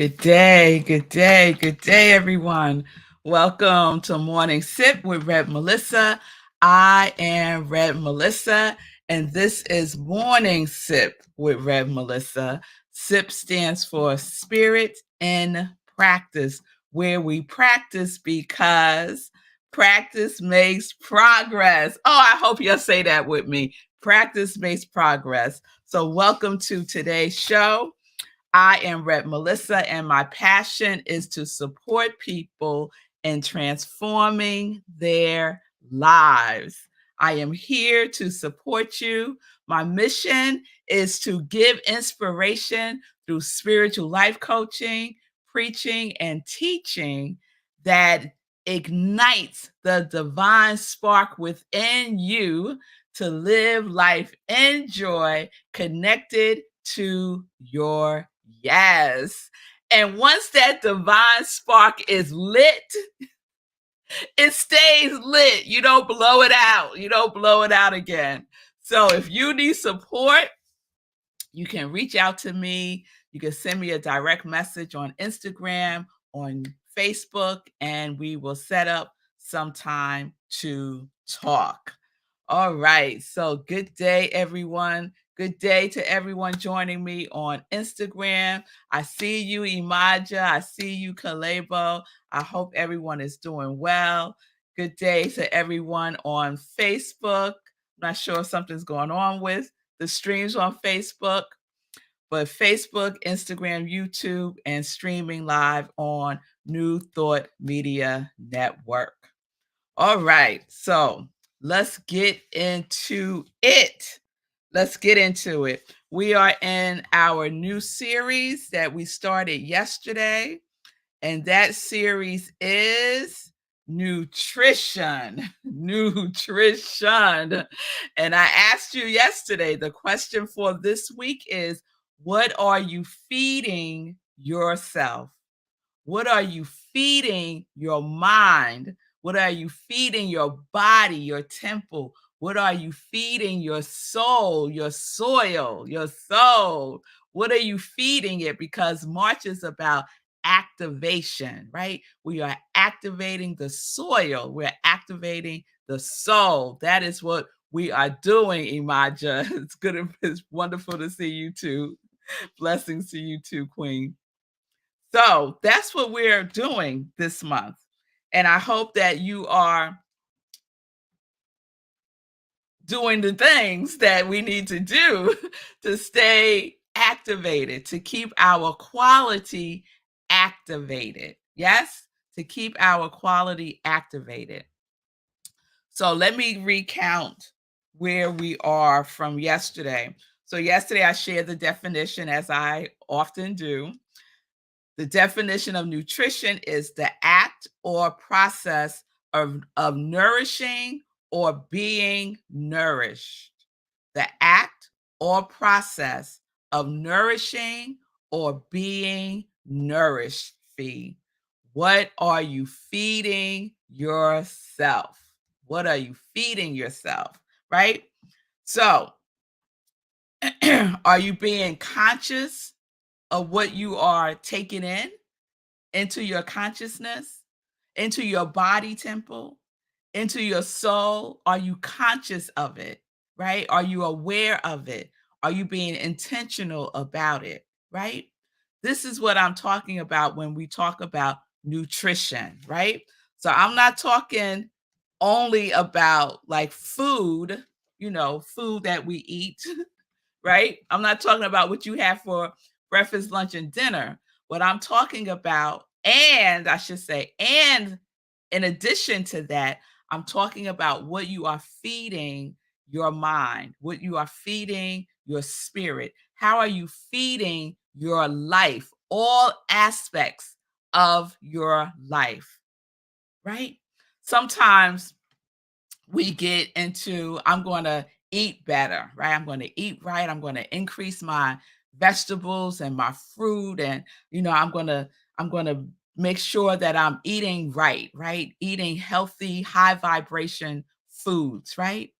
Good day, good day, good day, everyone. Welcome to Morning Sip with Rev Melissa. I am Rev Melissa, and this is Morning Sip with Rev Melissa. SIP stands for Spirit in Practice, where we practice because practice makes progress. Oh, I hope you'll say that with me. Practice makes progress. So, welcome to today's show. I am Rev Melissa, and my passion is to support people in transforming their lives. I am here to support you. My mission is to give inspiration through spiritual life coaching, preaching, and teaching that ignites the divine spark within you to live life in joy, connected to your yes. And once that divine spark is lit, it stays lit. You don't blow it out. You don't blow it out again. So if you need support, you can reach out to me. You can send me a direct message on Instagram, on Facebook, and we will set up some time to talk. All right. So good day, everyone. Good day to everyone joining me on Instagram. I see you, Imaja. I see you, Kalebo. I hope everyone is doing well. Good day to everyone on Facebook. I'm not sure if something's going on with the streams on Facebook, but Facebook, Instagram, YouTube, and streaming live on New Thought Media Network. All right. So let's get into it. Let's get into it. We are in our new series that we started yesterday, and that series is nutrition. Nutrition. And I asked you yesterday, the question for this week is, what are you feeding yourself? What are you feeding your mind? What are you feeding your body, your temple? What are you feeding your soul, your soil, your soul? What are you feeding it? Because March is about activation, right? We are activating the soil. We're activating the soul. That is what we are doing, Imaja. It's good. It's wonderful to see you too. Blessings to you too, Queen. So that's what we're doing this month. And I hope that you are doing the things that we need to do to stay activated, to keep our quality activated. Yes, to keep our quality activated. So let me recount where we are from yesterday. So yesterday I shared the definition, as I often do. The definition of nutrition is the act or process of nourishing or being nourished. The act or process of nourishing or being nourished. Feed. What are you feeding yourself? What are you feeding yourself? Right? So, are you being conscious of what you are taking in into your consciousness, into your body temple, into your soul? Are you conscious of it, right? Are you aware of it? Are you being intentional about it, right? This is what I'm talking about when we talk about nutrition, right? So I'm not talking only about like food, food that we eat, right? I'm not talking about what you have for breakfast, lunch, and dinner. What I'm talking about, and I should say, and in addition to that, I'm talking about what you are feeding your mind, what you are feeding your spirit. How are you feeding your life, all aspects of your life, right? Sometimes we get into, I'm going to eat better, right? I'm going to eat right. I'm going to increase my vegetables and my fruit, and I'm going to make sure that I'm eating right? Eating healthy, high vibration foods, right?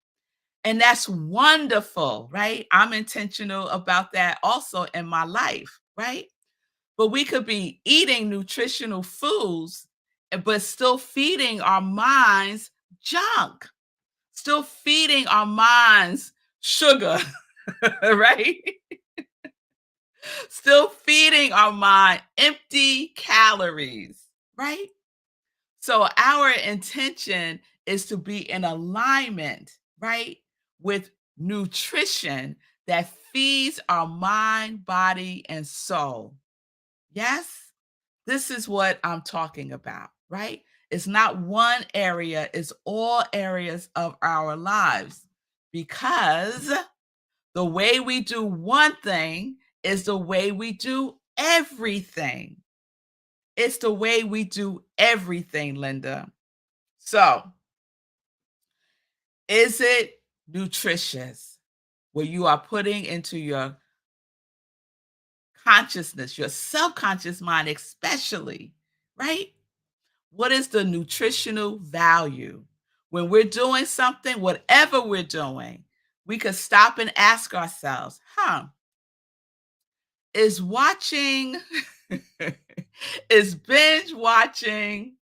And that's wonderful, right? I'm intentional about that also in my life, right? But we could be eating nutritional foods, but still feeding our minds junk, still feeding our minds sugar, right? Still feeding our mind empty calories, right? So our intention is to be in alignment, right, with nutrition that feeds our mind, body, and soul. Yes? This is what I'm talking about, right? It's not one area, it's all areas of our lives, because the way we do one thing is the way we do everything. It's the way we do everything, Linda. So, is it nutritious? Where you are putting into your consciousness, your subconscious mind, especially, right? What is the nutritional value? When we're doing something, whatever we're doing, we could stop and ask ourselves, is watching, is binge watching,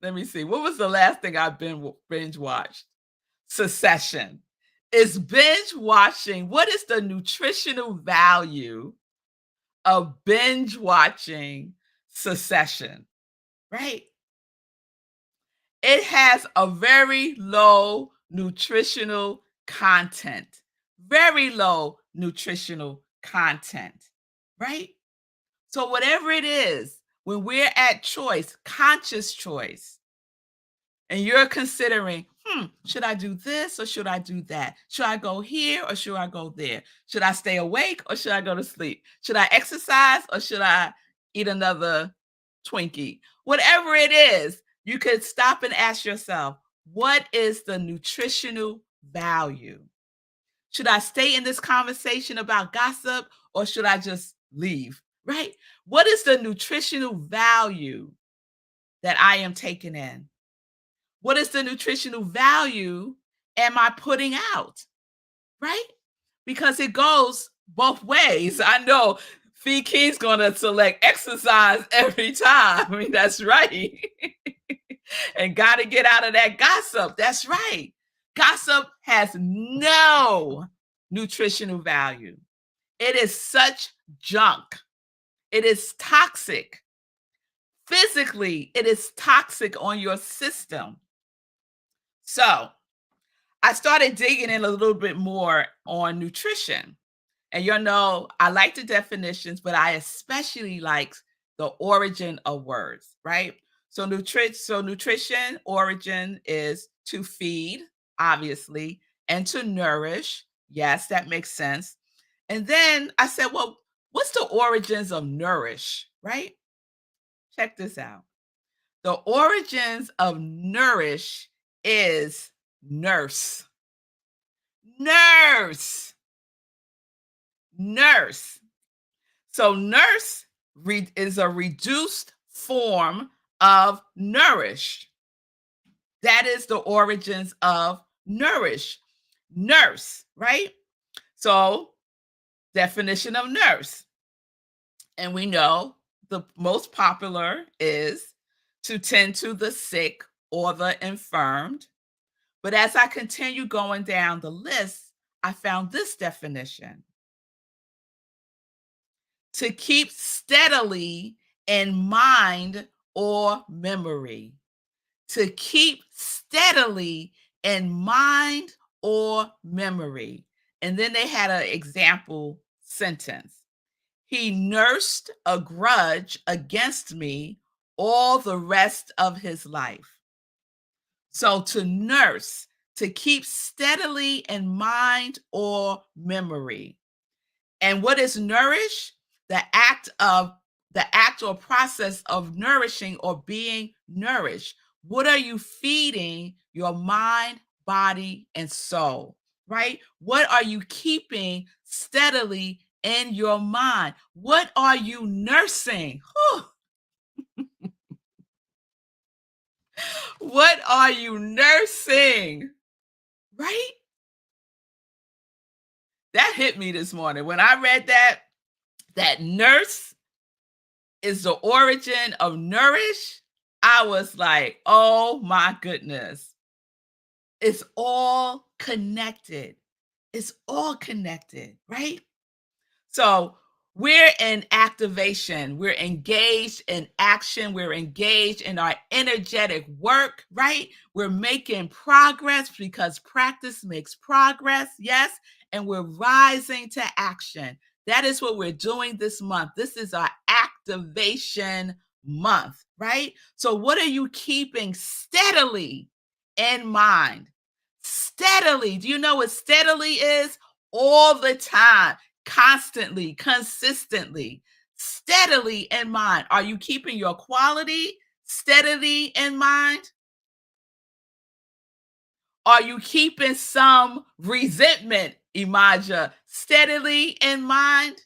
let me see, what was the last thing I've been binge watched? Succession. Is binge watching, what is the nutritional value of binge watching Succession, right? It has a very low nutritional content, very low nutritional content, right? So, whatever it is, when we're at choice, conscious choice, and you're considering, should I do this or should I do that? Should I go here or should I go there? Should I stay awake or should I go to sleep? Should I exercise or should I eat another Twinkie? Whatever it is, you could stop and ask yourself, what is the nutritional value? Should I stay in this conversation about gossip or should I just leave? Right? What is the nutritional value that I am taking in? What is the nutritional value am I putting out? Right? Because it goes both ways. I know Fee Key's gonna select exercise every time. I mean, that's right. And gotta get out of that gossip. That's right. Gossip has no nutritional value. It is such junk. It is toxic. Physically, it is toxic on your system. So, I started digging in a little bit more on nutrition. And I like the definitions, but I especially like the origin of words, right? So nutrition origin is to feed, obviously, and to nourish. Yes, that makes sense. And then I said, well, what's the origins of nourish, right? Check this out. The origins of nourish is nurse. Nurse. Nurse. So nurse is a reduced form of nourish. That is the origins of nourish. Nurse, right? So definition of nurse. And we know the most popular is to tend to the sick or the infirmed. But as I continue going down the list, I found this definition: to keep steadily in mind or memory. To keep steadily in mind or memory. And then they had an example sentence. He nursed a grudge against me all the rest of his life. So to nurse, to keep steadily in mind or memory. And what is nourish? The act or process of nourishing or being nourished. What are you feeding your mind, body, and soul, right? What are you keeping steadily in your mind? What are you nursing? What are you nursing? Right? That hit me this morning. When I read that nurse is the origin of nourish, I was like, oh my goodness. It's all connected. It's all connected, right? So we're in activation, we're engaged in action, we're engaged in our energetic work, right? We're making progress because practice makes progress, yes, and we're rising to action. That is what we're doing this month. This is our activation month, right? So, what are you keeping steadily in mind? Steadily. Do you know what steadily is? All the time, constantly, consistently, steadily in mind. Are you keeping your quality steadily in mind? Are you keeping some resentment, Imaja, steadily in mind?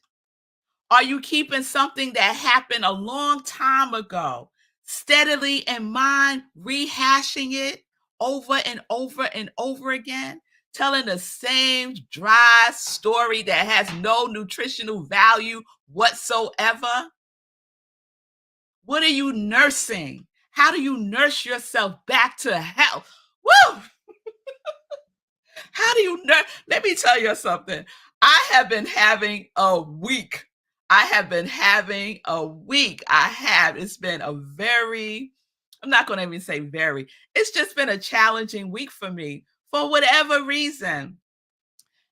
Are you keeping something that happened a long time ago steadily in mind, rehashing it over and over and over again, telling the same dry story that has no nutritional value whatsoever? What are you nursing? How do you nurse yourself back to health? Woo! How do you nurse? Let me tell you something. I have been having a week. I have been having a week. I have. It's been a very, I'm not going to even say very, it's just been a challenging week for me for whatever reason.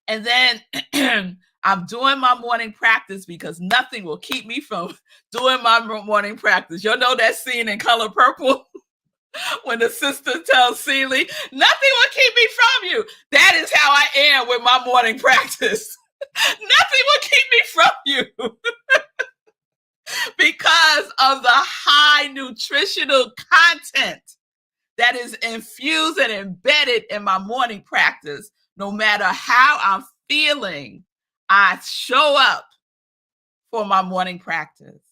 And then I'm doing my morning practice because nothing will keep me from doing my morning practice. You'll know that scene in Color Purple when the sister tells Celie, nothing will keep me from you. That is how I am with my morning practice. Nothing will keep me from you because of the high nutritional content that is infused and embedded in my morning practice. No matter how I'm feeling, I show up for my morning practice.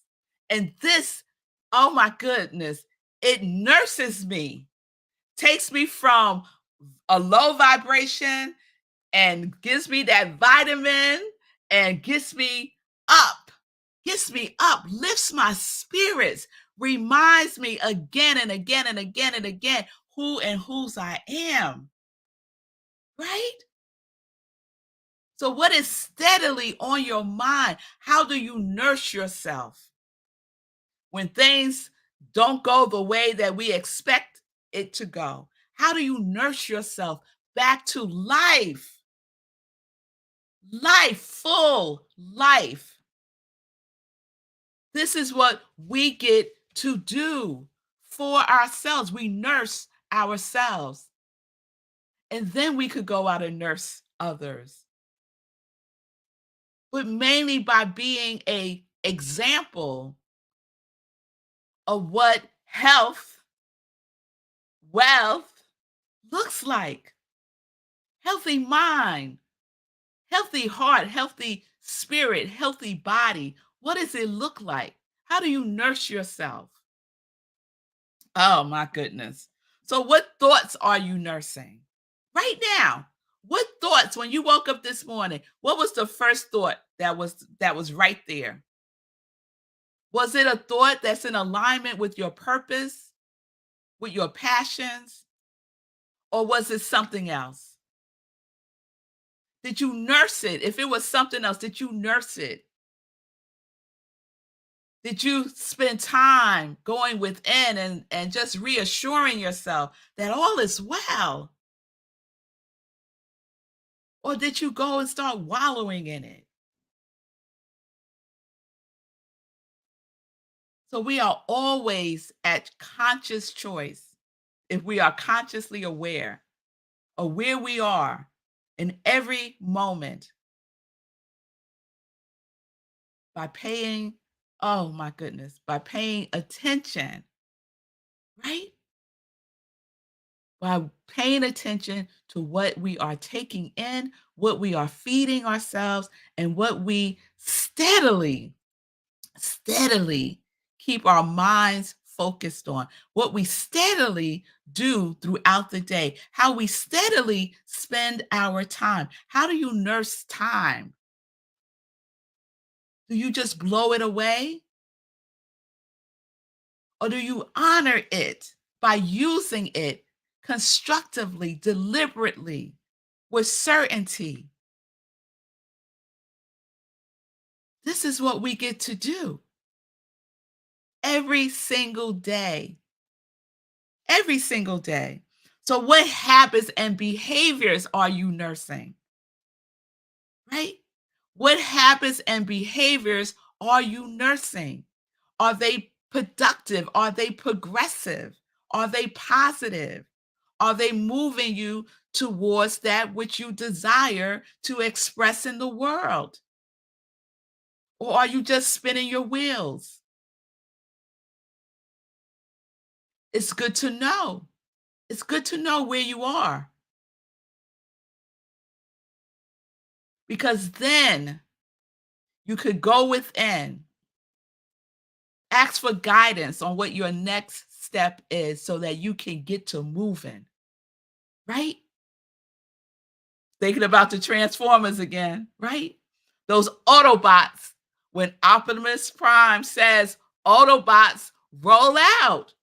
And this, oh my goodness, it nurses me, takes me from a low vibration and gives me that vitamin and gets me up, lifts my spirits, reminds me again and again and again and again who and whose I am, right? So, what is steadily on your mind? How do you nurse yourself when things don't go the way that we expect it to go? How do you nurse yourself back to life? Life, full life. This is what we get to do for ourselves. We nurse ourselves. And then we could go out and nurse others. But mainly by being a example of what health, wealth looks like. Healthy mind, healthy heart, healthy spirit, healthy body. What does it look like? How do you nurse yourself? Oh my goodness. So what thoughts are you nursing right now? What thoughts when you woke up this morning? What was the first thought that was right there? Was it a thought that's in alignment with your purpose, with your passions, or was it something else? Did you nurse it? If it was something else, did you nurse it? Did you spend time going within and just reassuring yourself that all is well? Or did you go and start wallowing in it? So we are always at conscious choice if we are consciously aware of where we are in every moment by paying, oh my goodness, by paying attention, right? By paying attention to what we are taking in, what we are feeding ourselves, and what we steadily keep our minds focused on, what we steadily do throughout the day, how we steadily spend our time. How do you nurse time? Do you just blow it away? Or do you honor it by using it constructively, deliberately, with certainty? This is what we get to do every single day, every single day. So, what habits and behaviors are you nursing? Right? What habits and behaviors are you nursing? Are they productive? Are they progressive? Are they positive? Are they moving you towards that which you desire to express in the world? Or are you just spinning your wheels? It's good to know. It's good to know where you are because then you could go within, ask for guidance on what your next step is so that you can get to moving, right? Thinking about the Transformers again, right? Those Autobots, when Optimus Prime says, Autobots, roll out.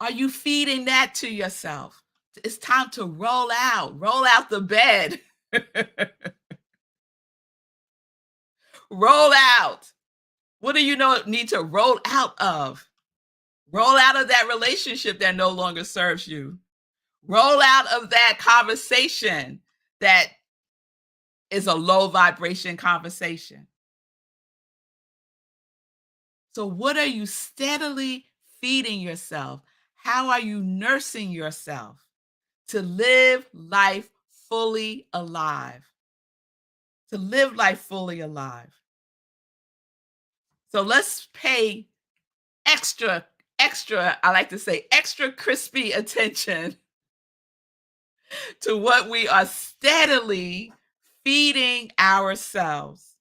Are you feeding that to yourself? It's time to roll out the bed, roll out. What do you know need to roll out of? Roll out of that relationship that no longer serves you. Roll out of that conversation that is a low vibration conversation. So, what are you steadily feeding yourself? How are you nursing yourself to live life fully alive? To live life fully alive. So, let's pay I like to say, extra crispy attention to what we are steadily feeding ourselves,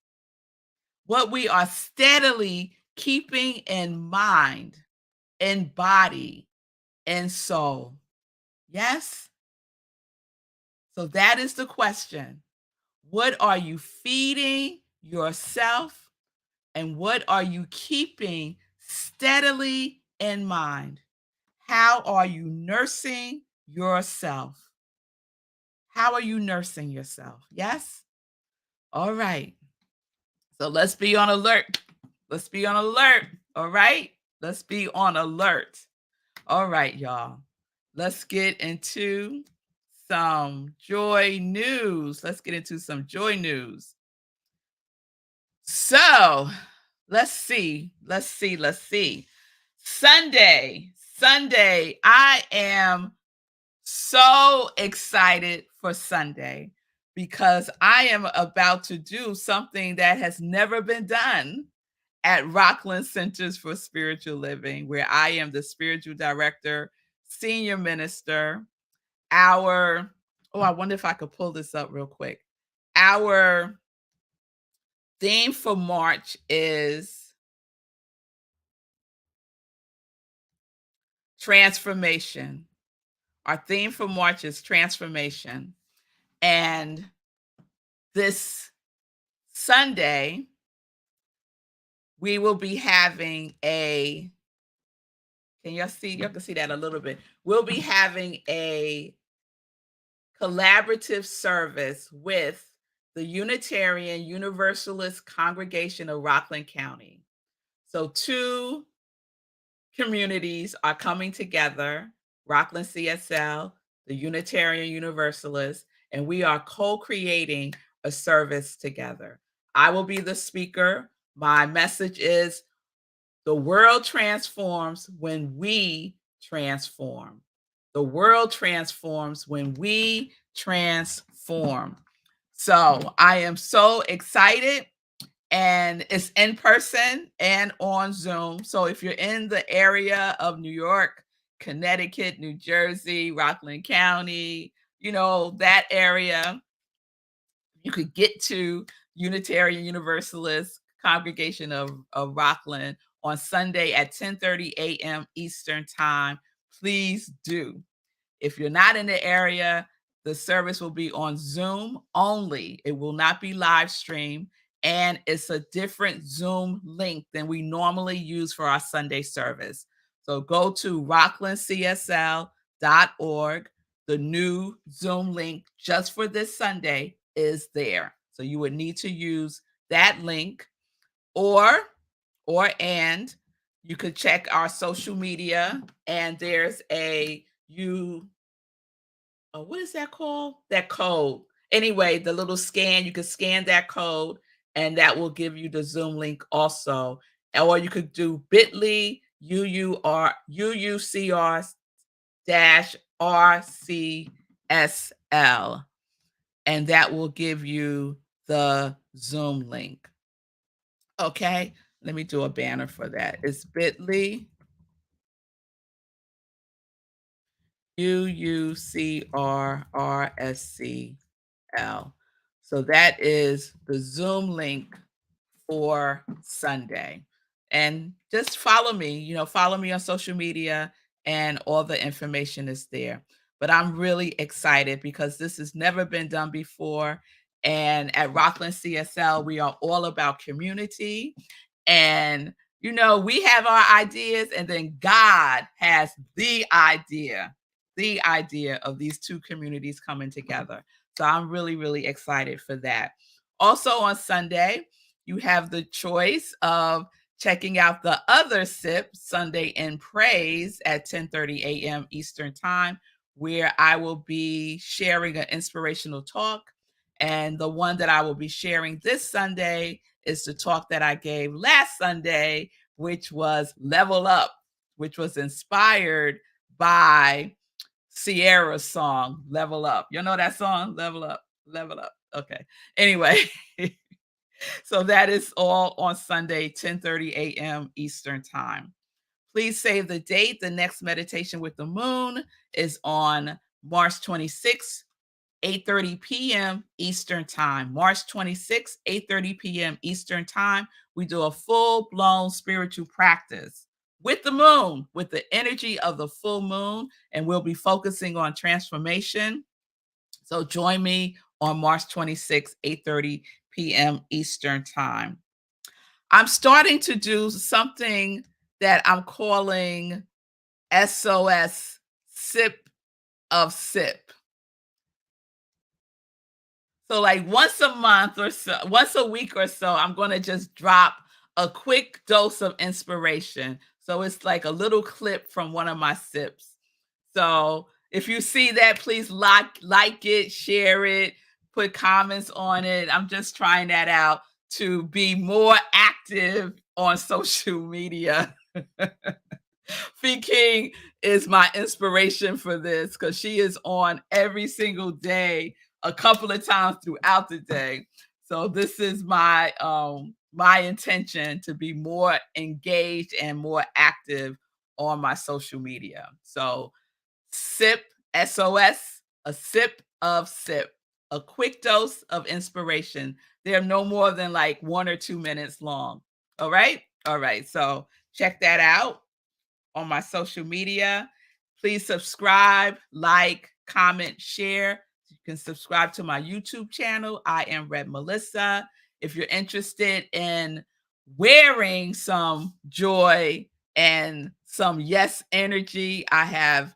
what we are steadily keeping in mind, in body, in soul. Yes? So that is the question. What are you feeding yourself and what are you keeping steadily in mind? How are you nursing yourself? How are you nursing yourself? Yes? All right. So let's be on alert. Let's be on alert. All right. Let's be on alert. All right, y'all. Let's get into some joy news. Let's get into some joy news. So let's see. Let's see. Sunday. I am so excited for Sunday because I am about to do something that has never been done at Rockland Centers for Spiritual Living, where I am the spiritual director, senior minister. I wonder if I could pull this up real quick. Our theme for March is transformation. Our theme for March is transformation. And this Sunday, we will be having can y'all see? You can see that a little bit. We'll be having a collaborative service with the Unitarian Universalist Congregation of Rockland County. So two communities are coming together, Rockland CSL, the Unitarian Universalists, and we are co-creating a service together. I will be the speaker. My message is the world transforms when we transform. The world transforms when we transform. So I am so excited, and it's in person and on Zoom. So if you're in the area of New York, Connecticut, New Jersey, Rockland County, that area, you could get to Unitarian Universalist Congregation of Rockland on Sunday at 10:30 a.m. Eastern Time. Please do. If you're not in the area, the service will be on Zoom only. It will not be live streamed. and it's a different Zoom link than we normally use for our Sunday service. So go to rocklandcsl.org. The new Zoom link just for this Sunday is there. So you would need to use that link, or and you could check our social media, and there's a what is that called? That code. Anyway, the little scan, you can scan that code and that will give you the Zoom link also. Or you could do bit.ly UUCR dash RCSL, and that will give you the Zoom link. Okay, let me do a banner for that. It's bit.ly UUCRRSCL. So that is the Zoom link for Sunday. And just follow me, follow me on social media, and all the information is there. But I'm really excited because this has never been done before. And at Rockland CSL, we are all about community. And, we have our ideas, and then God has the idea of these two communities coming together. So I'm really, really excited for that. Also on Sunday, you have the choice of checking out the other SIP, Sunday in Praise, at 10:30 a.m. Eastern Time, where I will be sharing an inspirational talk. And the one that I will be sharing this Sunday is the talk that I gave last Sunday, which was Level Up, which was inspired by Sierra's song, Level Up. You know that song, Level Up, Level Up. Okay. Anyway, so that is all on Sunday, 10:30 a.m. Eastern Time. Please save the date. The next meditation with the moon is on March 26th, 8:30 p.m. Eastern Time. March 26th, 8:30 p.m. Eastern Time. We do a full-blown spiritual practice with the moon, with the energy of the full moon, and we'll be focusing on transformation. So join me on March 26th, 8:30 p.m. Eastern Time. I'm starting to do something that I'm calling SOS Sip of Sip. So like once a month or so, once a week or so, I'm going to just drop a quick dose of inspiration. So it's like a little clip from one of my sips. So if you see that, please like it, share it, put comments on it. I'm just trying that out to be more active on social media. Fee King is my inspiration for this because she is on every single day, a couple of times throughout the day. So this is my intention to be more engaged and more active on my social media. So sip, SOS, a sip of sip, a quick dose of inspiration. They're no more than like 1 or 2 minutes long. All right. All right. So check that out on my social media. Please subscribe, like, comment, share. You can subscribe to my YouTube channel. I am Rev Melissa. If you're interested in wearing some joy and some yes energy, I have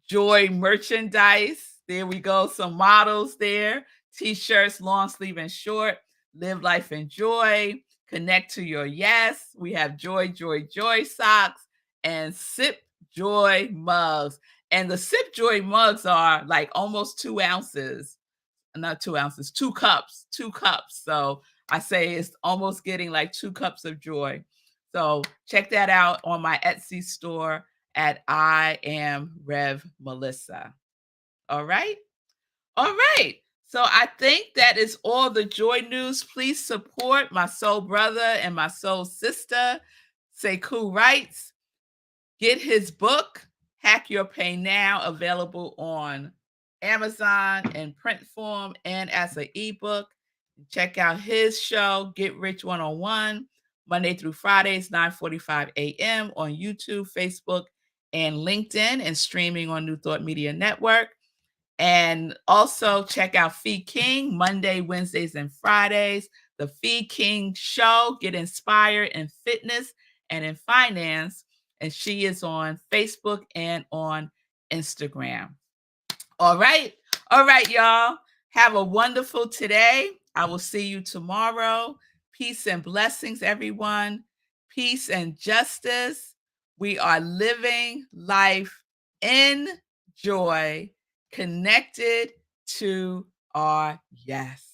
joy merchandise. There we go. Some models there. T-shirts, long sleeve and short. Live life in joy. Connect to your yes. We have joy, joy, joy socks and sip joy mugs. And the sip joy mugs are like almost 2 ounces. Not 2 ounces, 2 cups, 2 cups. So I say it's almost getting like 2 cups of joy. So check that out on my Etsy store at I Am Rev Melissa. All right. All right. So I think that is all the joy news. Please support my soul brother and my soul sister, Sekou Wrights. Get his book, Hack Your Pain Now, available on Amazon in print form and as an ebook. Check out his show, Get Rich 101, Monday through Fridays, 9:45 a.m. on YouTube, Facebook, and LinkedIn, and streaming on New Thought Media Network. And also check out Fee King Monday, Wednesdays, and Fridays. The Fee King Show. Get inspired in fitness and in finance. And she is on Facebook and on Instagram. All right. All right, y'all. Have a wonderful today. I will see you tomorrow. Peace and blessings, everyone. Peace and justice. We are living life in joy, connected to our yes.